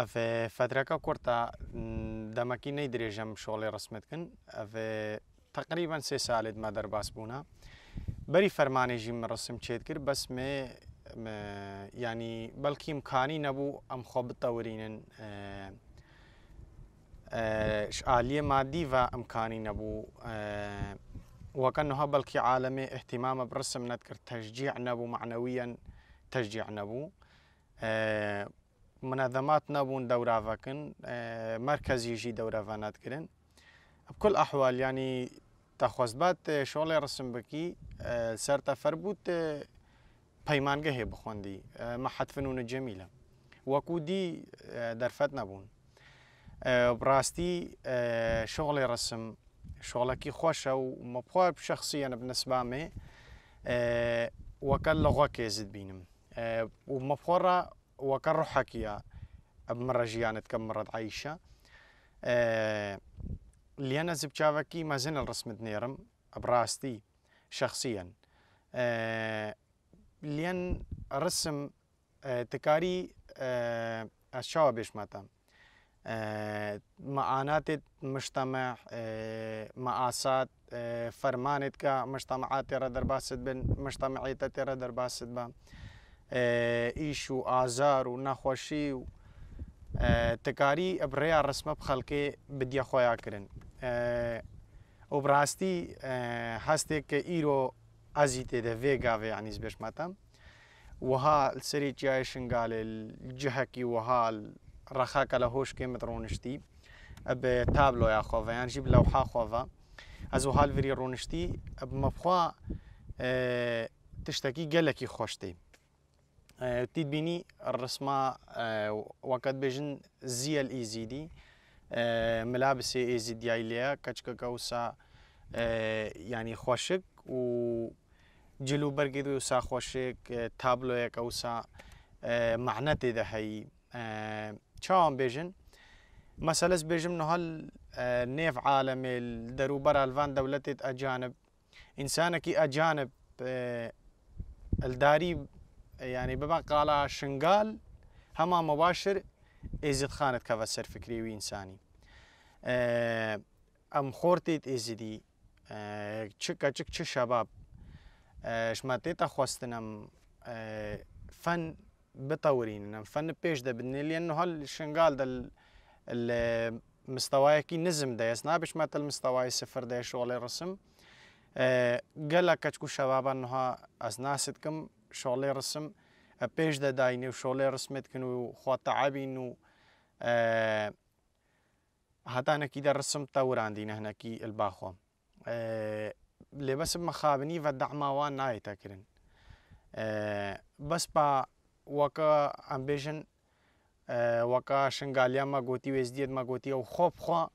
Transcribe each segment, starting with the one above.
في فترة كورتا دمكي ندريجم شغلي رسمتكن في تقريبا 3 سال ما درباس بونا بري فرماني جيم رسم تشيدكر بس يعني بلكي امكاني نبو ام خوب التورين آلية مادي وامكاني نبو وكانها بلكي عالمي اهتمام برسم نذكر تشجيع نبو معنويا تشجيع نبو منظمات نبون دورة فاكن مركز يجي دورة فانات كرن بكل أحوال يعني تخوزبات شغل رسم بكي سرت فربوت بيمانجه بخوندي محط فنون جميلة وكودي درفت نبون براستي شغل رسم شغلكي خوشة ومبخوب شخصيا بالنسبة مي وكان لغة كيزد بينم ومبخورة وكان روحكيا بمرة جيانت كم مرة عايشة اللي أنا زبشافكي ما زين الرسم دنيرم براستي شخصيا لين رسم تكاري الشعب بيش ماتا معاناة مجتمع مآسات فرمانت كمجتمعات ترى درباسد بن مجتمعية ترى درباسد با إيشو آزار ونخوشي تكاري بريا رسمة بخلقي بدي خويا كرن وبراستي هستك إيرو أزيتي ده فيجا في يعني زبش ماتم وها السري جاي شنقال الجهكي وها الرخاك لهوش كيمة رونشتي بتابلو يا خوفا يعني جيب لوحة خوفا أزو هالفري رونشتي بمبخوا تشتكي قالكي خوشتي تدبيني الرسمة وقت بيجن زي الإيزيدي ملابس إيزيدي عيليا كشكا كوسا يعني خوشك وجلو برقيدو يوسا خوشك تابلو يا كوسا معناتي ده هي شام بيجن مسألة بيجن إنه هل نيف عالم الدروبر الفان دولتي أجانب إنسانك أجانب الداري يعني ببقى على شنقال هما مباشر إزيد خانت كفسر فكري وإنساني أم خورتيت إزيدي تشك شباب شماتيتا خواستنم فن بطورين فن بيش ده بدني لأنه هالشنقال ده المستوى كي نزم ده يسنا بش مات المستوى صفر ده شغل رسم قال لك كتكو شباب انها ازناستكم شغل رسم بيش ده دايني وشغل رسمت كنو خوا تعبي انه حتى انا كده رسم تور عندنا هنا كي الباخو اللي بس مخابني فدعما وان ناي تاكرن بس با وكا امبيشن وكا شنغاليا ما قوتي ويزديد ما قوتي او خوب خوا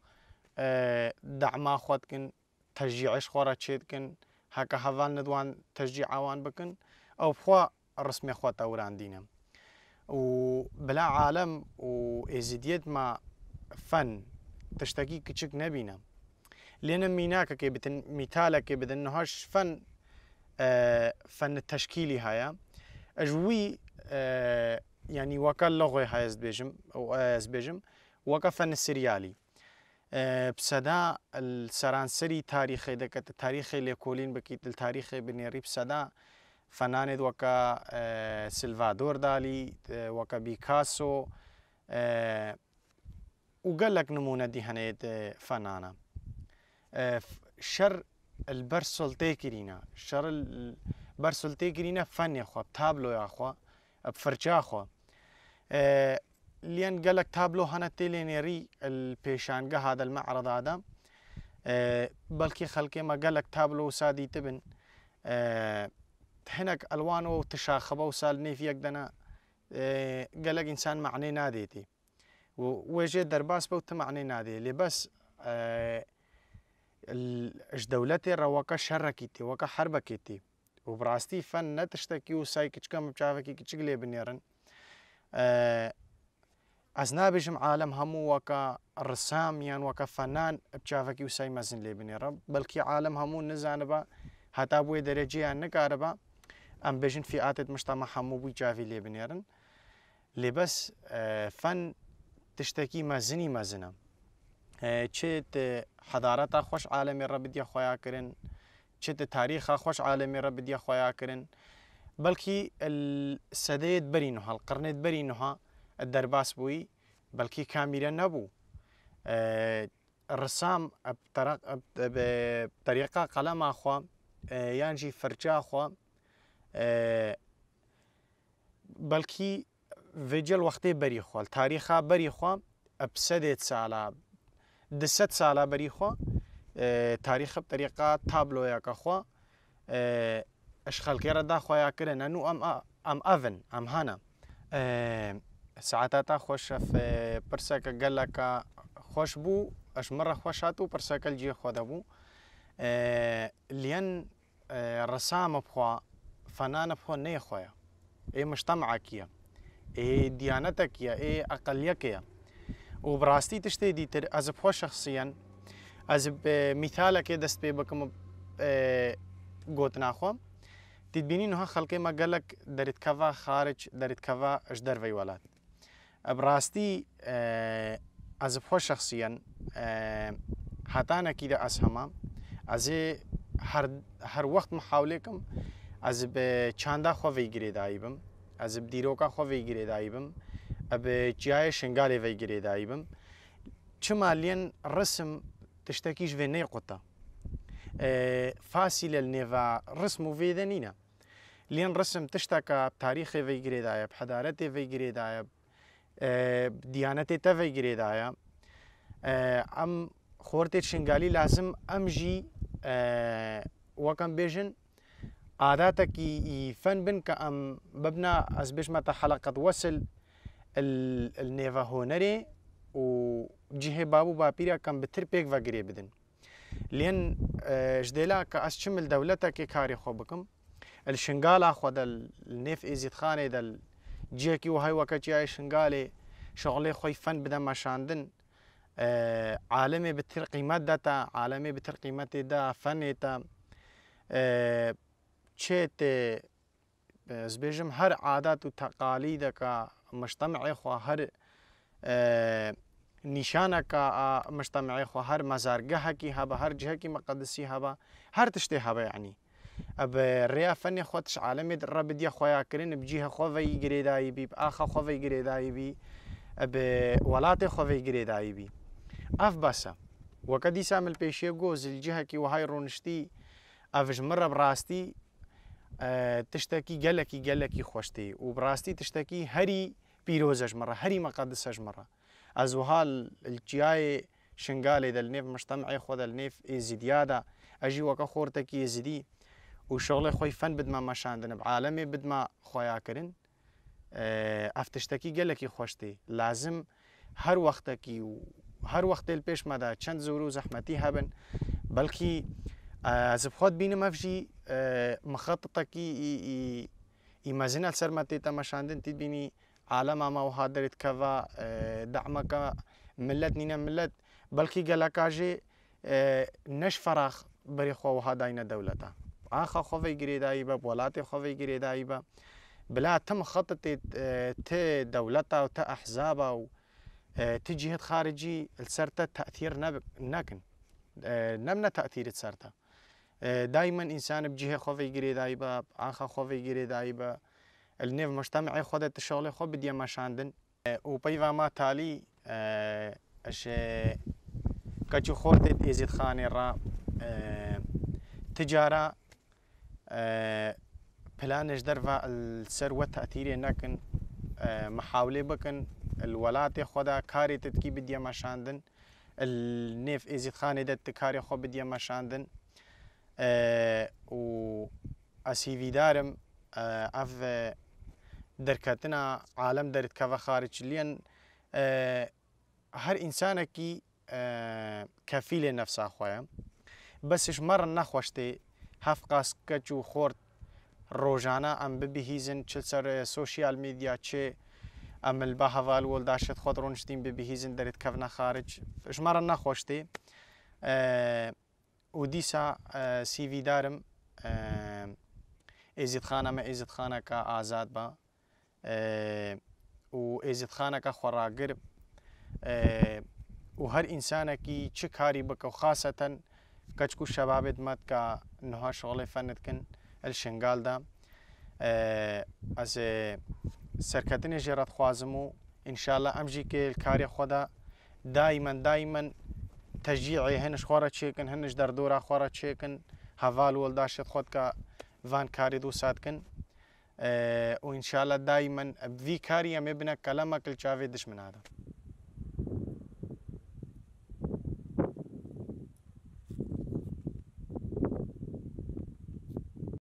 دعما خوتكن تشجيعش خورا تشيدكن هكا هفال ندوان تشجيع عوان بكن او بخوا الرسمي خوا تور عندنا وبلا عالم وإزديد ما فن تشتكي كتشك نبينا لأن ميناك كي بتن مثالك كي بدن هاش فن فن التشكيلي هيا أجوي يعني وكا اللغة هاي زبيجم أو زبيجم وكا فن السريالي بسدا السرانسري تاريخي دكت التاريخي اللي يقولين بكيت التاريخي بنيري بسدا فنان وكا سلفادور دالي وكا بيكاسو وقال لك نمونة دي هنيت فنانة شر البرسلتي كرينا شر البرسلتي كرينا فن يا اخوة بتابلو يا اخوة بفرجا اخوة لين قال لك تابلو هنا تيلينيري البيشانقة هذا المعرض هذا بلكي خلقي ما قال لك تابلو سادي تبن هناك الوانه وتشاخبه وسالني في يقدنا قال لك انسان معني ناديتي وجه درباس بوت معني نادي اللي بس اش دولتي رواكا شركيتي وكا حربكيتي وبراستي فن تشتكي وسايك كم بشافكي كتشغلي بنيرن أزنابجم عالم همو وكا الرسام يعني وكا فنان بشافكي وساي مازن لي بنيرن بلكي عالم همو نزانبا حتى بوي درجي نكاربا ام بيجن فئات مجتمع همو بي جافي لي بنيرن اللي بس فن تشتكي مزني مزنة چت حضارتا خوش عالمي رب دي خويا كرن چت تاريخا خوش عالمي رب دي خويا كرن بلكي السديد برينها القرنيت برينها الدرباس بوي بلكي كاميرا نبو الرسام بطريقة قلم أخوا يانجي فرجا أخوا بلكي فيجل وقتي بري خوا التاريخ بري خوا بسدت سالا دست سالا بري خوا تاريخ بطريقة تابلو يا كخوا اشخال كيرا دا خوا ياكرن انو ام افن ام هانا ساعتها خوش في برسك قال لك خوش بو اش مرة خوش هاتو برسك الجي خوا دبو لين رسام بخوا فنان بخوا ني خويا اي مجتمعك يا اي ديانتك يا اي اقليك يا وبراستي تشتي ديتر از بخوا شخصيا از بمثالك دست بي بكم قوتنا خوا تدبيني انها خلقي ما قالك دريت كفا خارج دريت كفا اش درفي ولاد براستي از بخوا شخصيا هاتانا كده اسهما از هر وقت محاولكم از به چاندا خو ویگری دایبم از بدیروکا خو ویگری دایبم اب جای شنگاله ویگری دایبم چمالين رسم تشتكيش في نيقطة فاسل النيفا رسمو في ذنينا لين رسم تشتكى بتاريخي ويجري دايا بحضارتي ويجري دايا بديانتي تفيجري دايا ام خورتي شنغالي لازم امجي وكم بيجن عاداتك يفن بن كأم ببنا أزبش متى حلقة وصل النيفا هونري وجهه بابو بابيرا كم بتربيك وغري بدن لين جديلا كأس شمل دولتك كاري خوبكم الشنغالا خود النيف إزيد خاني دل جيكي وهاي وكتشي شنغالي شغلي خوي فن بدن مشاندن عالمي بتر قيمات داتا عالمي بتر قيمات دا فن تا چت زبيجم هر عادات وتقاليدك مجتمعي خو هر نشانك مجتمعي خو هر مزارگه کی هبا هر جهه کی مقدسي هبا هر تشتي هبا يعني اب ريا فني خوتش عالمي رب دي خويا كرين بجهه خو في جريداي بي اخ خو في جريداي بي اب ولات خو في جريداي بي اف باسا وكدي سامل بيشي جوز الجهه کی وهاي رونشتي افج مره براستي تشتكي جلكي خوشتي وبراستي تشتكي هري بيروزج مرة هري مقدسج مرة أزوهال الجياي شنغالي دل نيف مجتمعي خود النيف إزيديادا أجي وكا خورتكي يزيدي وشغلي خوي فن بد ما مشاندن بعالمي بد ما خويا كرن أفتشتكي جلكي خوشتي لازم هر وقتكي وهر وقت البيش مدى چند زورو زحمتي هبن بلكي از بخواد بینه مفجی مخططك يمازن السرمتي تمشاندن تبيني عالم ما وهادرت كذا دعمك ملت نينا ملت بلكي قالكاجي نش فراغ بري خو وهاداينا دولتا اخا خوي جريدايبا بولاتي خوي جريدايبا بلا تم خطط ت دولتا وت احزابا و تجهد خارجي السرته تاثير نكن نمنا تاثير السرته دائما انسان بجهه خوفي يجري دايبا اخا خوفي يجري دايبا النيف مجتمعي خدت الشغل خو بدي مشاندن وبيفا ما تالي اش كاتشو خورتت ازيد خاني را تجاره بلانش درفا الثروه تاثيري نكن محاوله بكن الولات خدا كاري تتكي بدي مشاندن النيف ازيد خاني دت كاري خو بدي مشاندن و اسيفي دارم اف دركتنا عالم درت كفا خارج لين هر انسانكي كفيل نفسه خويا بسش مره نخوشتي هف قاس كچو خورت روجانا ام ببهيزن چلسر سوشيال ميديا چه عمل بهوال ولداشت خود رونشتين ببهيزن درت كفنا خارج اش مره نخوشتي وديسا سي في دارم ازيد خانه ما ازيد خانه كا آزاد با و ازيد خانه كا خوراقر و هر انسانێکی چ کاری بکە و خاصەتەن کەچک و شەبابێت مەت کە نها شغڵی فەنت کن شنگالدا ئەس سەرکەتنی ژێرەت خوازم و ئینشاءالله ئەمژی کێ کاری خۆدا دایمەن تەشجیعی هەنش خۆرە چێکن هەنش دەردۆرا خۆرە چێکن هەڤال وەڵداشت خۆت کە ڤان کاری دوو ساتکن و ئینشاءالله دایمەن ڤی کاری ئەمێ بنە کە لەمەکل چاوێ دشمنادە